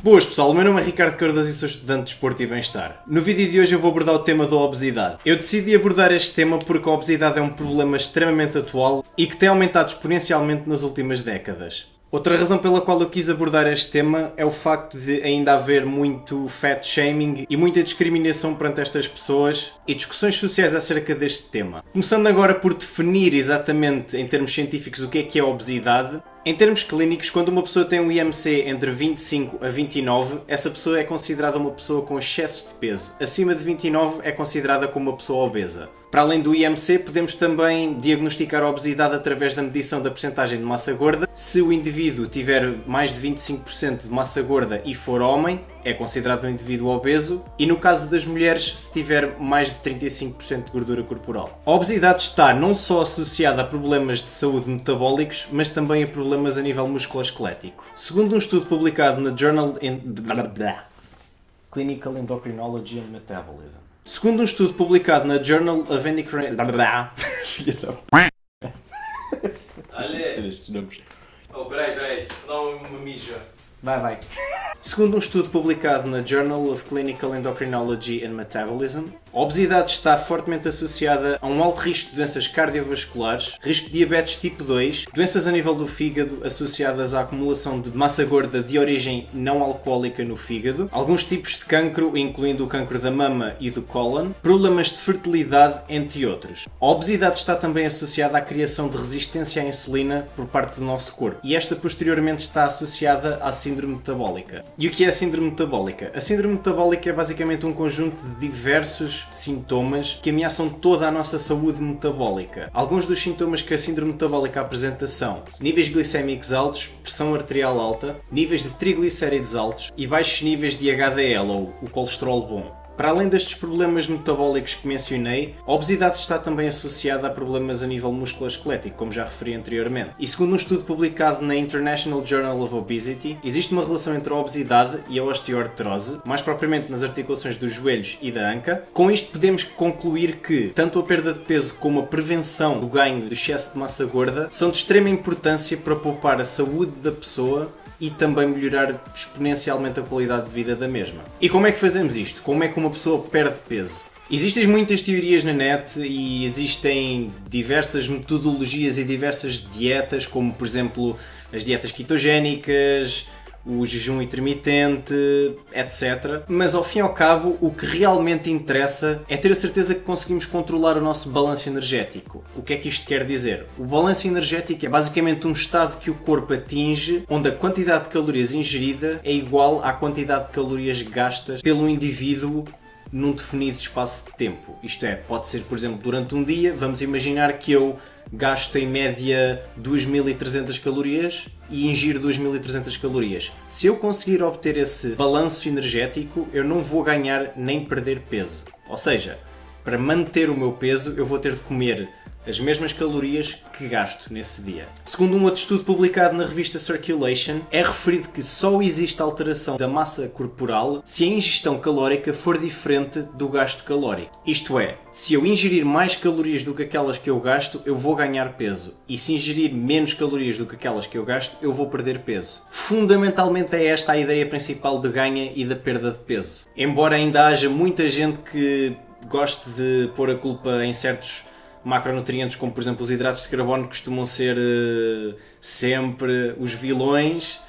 Boas pessoal, o meu nome é Ricardo Cardoso e sou estudante de Desporto e Bem-Estar. No vídeo de hoje eu vou abordar o tema da obesidade. Eu decidi abordar este tema porque a obesidade é um problema extremamente atual e que tem aumentado exponencialmente nas últimas décadas. Outra razão pela qual eu quis abordar este tema é o facto de ainda haver muito fat shaming e muita discriminação perante estas pessoas e discussões sociais acerca deste tema. Começando agora por definir exatamente em termos científicos o que é a obesidade. Em termos clínicos, quando uma pessoa tem um IMC entre 25 a 29, essa pessoa é considerada uma pessoa com excesso de peso. Acima de 29 é considerada como uma pessoa obesa. Para além do IMC, podemos também diagnosticar a obesidade através da medição da percentagem de massa gorda. Se o indivíduo tiver mais de 25% de massa gorda e for homem, é considerado um indivíduo obeso. E no caso das mulheres, se tiver mais de 35% de gordura corporal. A obesidade está não só associada a problemas de saúde metabólicos, mas também a problemas a nível musculoesquelético. Segundo um estudo publicado na Journal Clinical Endocrinology and Metabolism. Segundo um estudo publicado na Journal of Endocrinology... Olha! Oh, peraí, dá uma mija. Vai. Segundo um estudo publicado na Journal of Clinical Endocrinology and Metabolism, a obesidade está fortemente associada a um alto risco de doenças cardiovasculares, risco de diabetes tipo 2, doenças a nível do fígado associadas à acumulação de massa gorda de origem não alcoólica no fígado, alguns tipos de cancro, incluindo o cancro da mama e do cólon, problemas de fertilidade, entre outros. A obesidade está também associada à criação de resistência à insulina por parte do nosso corpo, e esta posteriormente está associada à síndrome metabólica. E o que é a síndrome metabólica? A síndrome metabólica é basicamente um conjunto de diversos sintomas que ameaçam toda a nossa saúde metabólica. Alguns dos sintomas que a síndrome metabólica apresenta são níveis glicémicos altos, pressão arterial alta, níveis de triglicéridos altos e baixos níveis de HDL, ou o colesterol bom. Para além destes problemas metabólicos que mencionei, a obesidade está também associada a problemas a nível musculoesquelético, como já referi anteriormente. E segundo um estudo publicado na International Journal of Obesity, existe uma relação entre a obesidade e a osteoartrose, mais propriamente nas articulações dos joelhos e da anca. Com isto podemos concluir que tanto a perda de peso como a prevenção do ganho do excesso de massa gorda são de extrema importância para poupar a saúde da pessoa e também melhorar exponencialmente a qualidade de vida da mesma. E como é que fazemos isto? Como é que uma pessoa perde peso? Existem muitas teorias na net e existem diversas metodologias e diversas dietas, como por exemplo as dietas ketogénicas, o jejum intermitente, etc. Mas ao fim e ao cabo, o que realmente interessa é ter a certeza que conseguimos controlar o nosso balanço energético. O que é que isto quer dizer? O balanço energético é basicamente um estado que o corpo atinge, onde a quantidade de calorias ingerida é igual à quantidade de calorias gastas pelo indivíduo num definido espaço de tempo. Isto é, pode ser, por exemplo, durante um dia, vamos imaginar que eu gasto em média 2.300 calorias e ingiro 2.300 calorias. Se eu conseguir obter esse balanço energético, eu não vou ganhar nem perder peso. Ou seja, para manter o meu peso, eu vou ter de comer as mesmas calorias que gasto nesse dia. Segundo um outro estudo publicado na revista Circulation, é referido que só existe alteração da massa corporal se a ingestão calórica for diferente do gasto calórico. Isto é, se eu ingerir mais calorias do que aquelas que eu gasto, eu vou ganhar peso. E se ingerir menos calorias do que aquelas que eu gasto, eu vou perder peso. Fundamentalmente é esta a ideia principal de ganha e da perda de peso. Embora ainda haja muita gente que goste de pôr a culpa em certos macronutrientes, como por exemplo os hidratos de carbono, costumam ser sempre os vilões.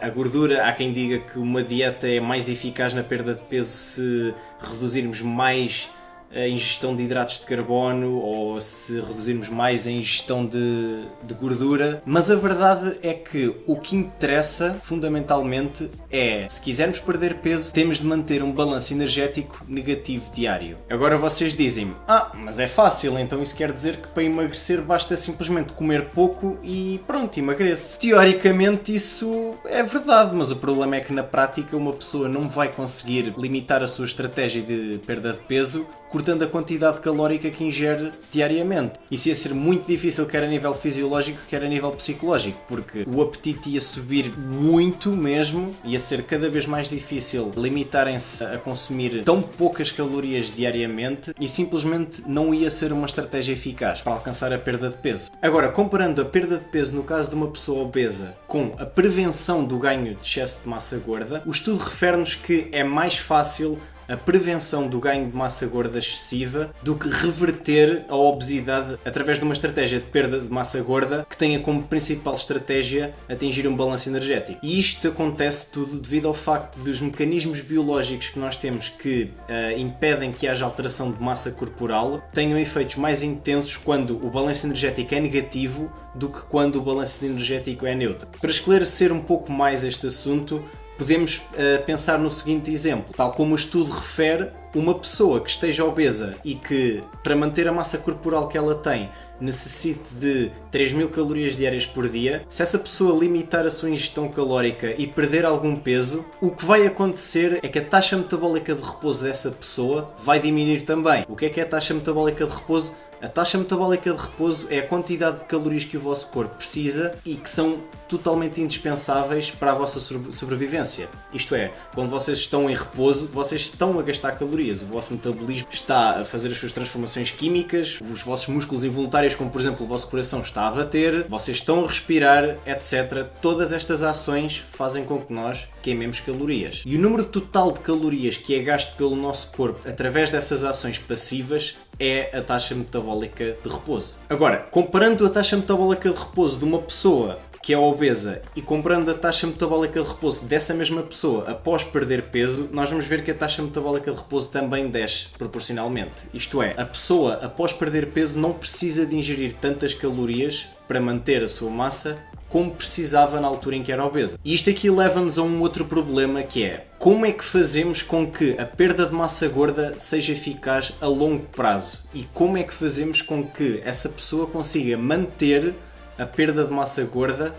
A gordura, há quem diga que uma dieta é mais eficaz na perda de peso se reduzirmos mais a ingestão de hidratos de carbono ou se reduzirmos mais a ingestão de gordura, mas a verdade é que o que interessa fundamentalmente é, se quisermos perder peso, temos de manter um balanço energético negativo diário. Agora vocês dizem-me, mas é fácil, então isso quer dizer que para emagrecer basta simplesmente comer pouco e pronto, emagreço. Teoricamente isso é verdade, mas o problema é que na prática uma pessoa não vai conseguir limitar a sua estratégia de perda de peso cortando a quantidade calórica que ingere diariamente. Isso ia ser muito difícil, quer a nível fisiológico, quer a nível psicológico, porque o apetite ia subir muito mesmo, ia ser cada vez mais difícil limitarem-se a consumir tão poucas calorias diariamente e simplesmente não ia ser uma estratégia eficaz para alcançar a perda de peso. Agora, comparando a perda de peso no caso de uma pessoa obesa com a prevenção do ganho de excesso de massa gorda, o estudo refere-nos que é mais fácil a prevenção do ganho de massa gorda excessiva do que reverter a obesidade através de uma estratégia de perda de massa gorda que tenha como principal estratégia atingir um balanço energético. E isto acontece tudo devido ao facto dos mecanismos biológicos que nós temos que impedem que haja alteração de massa corporal tenham efeitos mais intensos quando o balanço energético é negativo do que quando o balanço energético é neutro. Para esclarecer um pouco mais este assunto, podemos pensar no seguinte exemplo. Tal como o estudo refere, uma pessoa que esteja obesa e que, para manter a massa corporal que ela tem, necessite de 3.000 calorias diárias por dia, se essa pessoa limitar a sua ingestão calórica e perder algum peso, o que vai acontecer é que a taxa metabólica de repouso dessa pessoa vai diminuir também. O que é a taxa metabólica de repouso? A taxa metabólica de repouso é a quantidade de calorias que o vosso corpo precisa e que são totalmente indispensáveis para a vossa sobrevivência. Isto é, quando vocês estão em repouso, vocês estão a gastar calorias, o vosso metabolismo está a fazer as suas transformações químicas, os vossos músculos involuntários, como por exemplo o vosso coração, está a bater, vocês estão a respirar, etc. Todas estas ações fazem com que nós queimemos calorias. E o número total de calorias que é gasto pelo nosso corpo através dessas ações passivas é a taxa metabólica de repouso. Agora, comparando a taxa metabólica de repouso de uma pessoa que é obesa e comparando a taxa metabólica de repouso dessa mesma pessoa após perder peso, nós vamos ver que a taxa metabólica de repouso também desce proporcionalmente. Isto é, a pessoa após perder peso não precisa de ingerir tantas calorias para manter a sua massa como precisava na altura em que era obesa. E isto aqui leva-nos a um outro problema, que é como é que fazemos com que a perda de massa gorda seja eficaz a longo prazo e como é que fazemos com que essa pessoa consiga manter a perda de massa gorda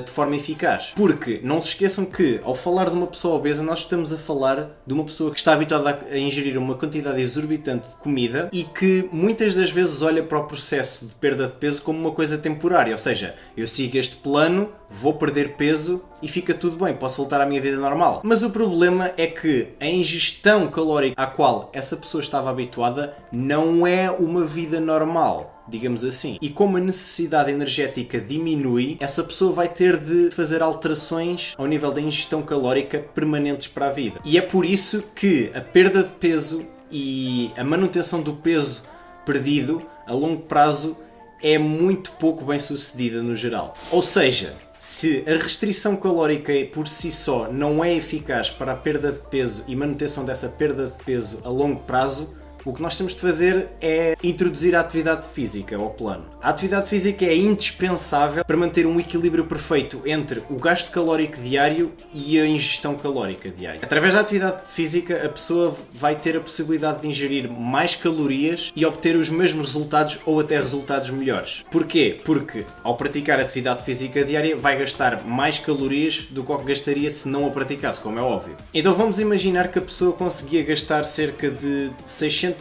de forma eficaz. Porque não se esqueçam que ao falar de uma pessoa obesa nós estamos a falar de uma pessoa que está habituada a ingerir uma quantidade exorbitante de comida e que muitas das vezes olha para o processo de perda de peso como uma coisa temporária, ou seja, eu sigo este plano, vou perder peso e fica tudo bem, posso voltar à minha vida normal. Mas o problema é que a ingestão calórica à qual essa pessoa estava habituada não é uma vida normal, digamos assim. E como a necessidade energética diminui, essa pessoa vai ter de fazer alterações ao nível da ingestão calórica permanentes para a vida. E é por isso que a perda de peso e a manutenção do peso perdido a longo prazo é muito pouco bem sucedida no geral. Ou seja, se a restrição calórica por si só não é eficaz para a perda de peso e manutenção dessa perda de peso a longo prazo, o que nós temos de fazer é introduzir a atividade física ao plano. A atividade física é indispensável para manter um equilíbrio perfeito entre o gasto calórico diário e a ingestão calórica diária. Através da atividade física, a pessoa vai ter a possibilidade de ingerir mais calorias e obter os mesmos resultados ou até resultados melhores. Porquê? Porque ao praticar atividade física diária vai gastar mais calorias do que gastaria se não a praticasse, como é óbvio. Então vamos imaginar que a pessoa conseguia gastar cerca de 600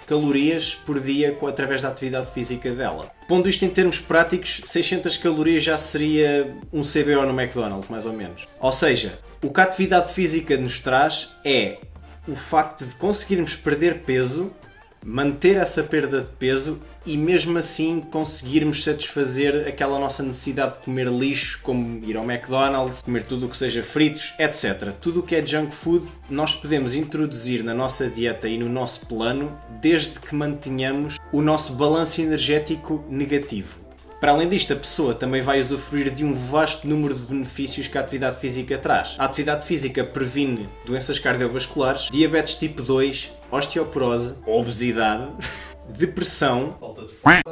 calorias por dia através da atividade física dela. Pondo isto em termos práticos, 600 calorias já seria um CBO no McDonald's, mais ou menos. Ou seja, o que a atividade física nos traz é o facto de conseguirmos perder peso, manter essa perda de peso e mesmo assim conseguirmos satisfazer aquela nossa necessidade de comer lixo, como ir ao McDonald's, comer tudo o que seja fritos, etc. Tudo o que é junk food nós podemos introduzir na nossa dieta e no nosso plano desde que mantenhamos o nosso balanço energético negativo. Para além disto, a pessoa também vai usufruir de um vasto número de benefícios que a atividade física traz. A atividade física previne doenças cardiovasculares, diabetes tipo 2, osteoporose, obesidade, depressão, Falta de f***.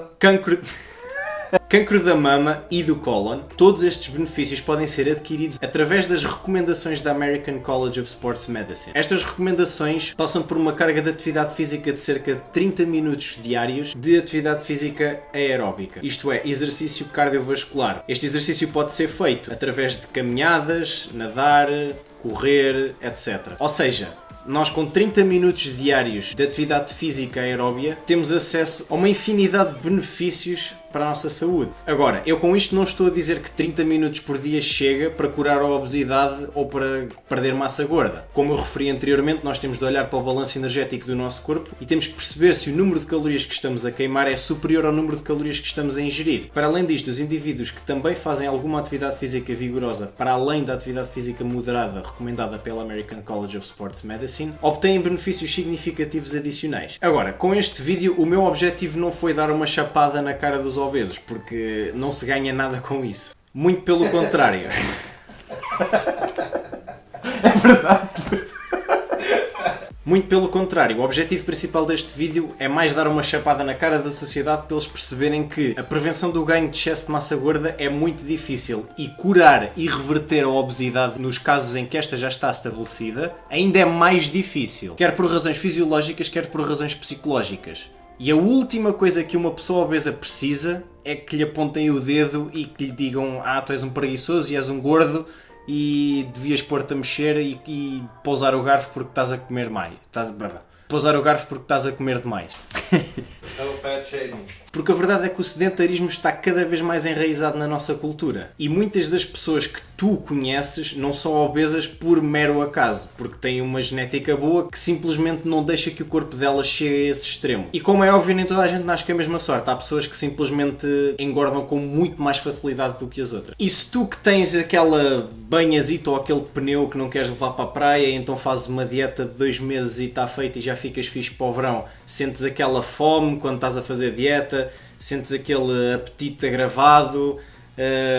cancro da mama e do cólon. Todos estes benefícios podem ser adquiridos através das recomendações da American College of Sports Medicine. Estas recomendações passam por uma carga de atividade física de cerca de 30 minutos diários de atividade física aeróbica, isto é, exercício cardiovascular. Este exercício pode ser feito através de caminhadas, nadar, correr, etc. Ou seja, Nós, com 30 minutos diários de atividade física aeróbia, temos acesso a uma infinidade de benefícios para a nossa saúde. Agora, eu com isto não estou a dizer que 30 minutos por dia chega para curar a obesidade ou para perder massa gorda. Como eu referi anteriormente, nós temos de olhar para o balanço energético do nosso corpo e temos que perceber se o número de calorias que estamos a queimar é superior ao número de calorias que estamos a ingerir. Para além disto, os indivíduos que também fazem alguma atividade física vigorosa, para além da atividade física moderada recomendada pela American College of Sports Medicine, obtêm benefícios significativos adicionais. Agora, com este vídeo, o meu objetivo não foi dar uma chapada na cara dos obesos, porque não se ganha nada com isso. Muito pelo contrário. É verdade. Muito pelo contrário, o objetivo principal deste vídeo é mais dar uma chapada na cara da sociedade para eles perceberem que a prevenção do ganho de excesso de massa gorda é muito difícil e curar e reverter a obesidade nos casos em que esta já está estabelecida ainda é mais difícil, quer por razões fisiológicas, quer por razões psicológicas. E a última coisa que uma pessoa obesa precisa é que lhe apontem o dedo e que lhe digam: ah, tu és um preguiçoso e és um gordo e devias pôr-te a mexer e pousar o garfo porque estás a comer mais. Pousar o garfo porque estás a comer demais. É o fat shaming. Porque a verdade é que o sedentarismo está cada vez mais enraizado na nossa cultura. E muitas das pessoas que tu conheces não são obesas por mero acaso, porque têm uma genética boa que simplesmente não deixa que o corpo delas chegue a esse extremo. E como é óbvio, nem toda a gente nasce com a mesma sorte. Há pessoas que simplesmente engordam com muito mais facilidade do que as outras. E se tu que tens aquela banhazita ou aquele pneu que não queres levar para a praia, então fazes uma dieta de 2 meses e está feita e já ficas fixe para o verão, sentes aquela fome quando estás a fazer dieta, sentes aquele apetite agravado,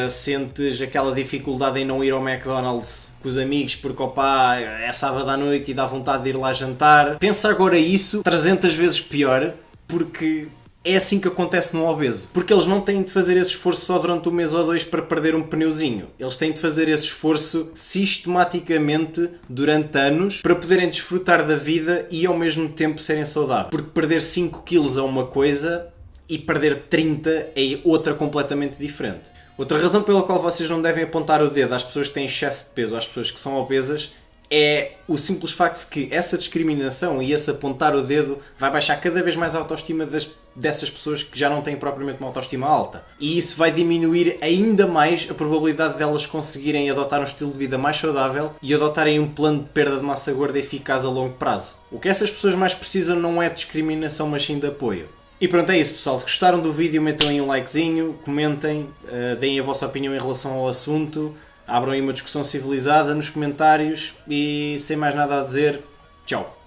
sentes aquela dificuldade em não ir ao McDonald's com os amigos porque opá, é sábado à noite e dá vontade de ir lá jantar. Pensa agora isso 300 vezes pior, porque é assim que acontece no obeso. Porque eles não têm de fazer esse esforço só durante 1 mês ou 2 para perder um pneuzinho. Eles têm de fazer esse esforço sistematicamente durante anos para poderem desfrutar da vida e ao mesmo tempo serem saudáveis. Porque perder 5 kg é uma coisa e perder 30 é outra completamente diferente. Outra razão pela qual vocês não devem apontar o dedo às pessoas que têm excesso de peso ou às pessoas que são obesas é o simples facto de que essa discriminação e esse apontar o dedo vai baixar cada vez mais a autoestima dessas pessoas que já não têm propriamente uma autoestima alta. E isso vai diminuir ainda mais a probabilidade delas conseguirem adotar um estilo de vida mais saudável e adotarem um plano de perda de massa gorda eficaz a longo prazo. O que essas pessoas mais precisam não é discriminação, mas sim de apoio. E pronto, é isso, pessoal. Se gostaram do vídeo, metam aí um likezinho, comentem, deem a vossa opinião em relação ao assunto, abram aí uma discussão civilizada nos comentários e sem mais nada a dizer, tchau!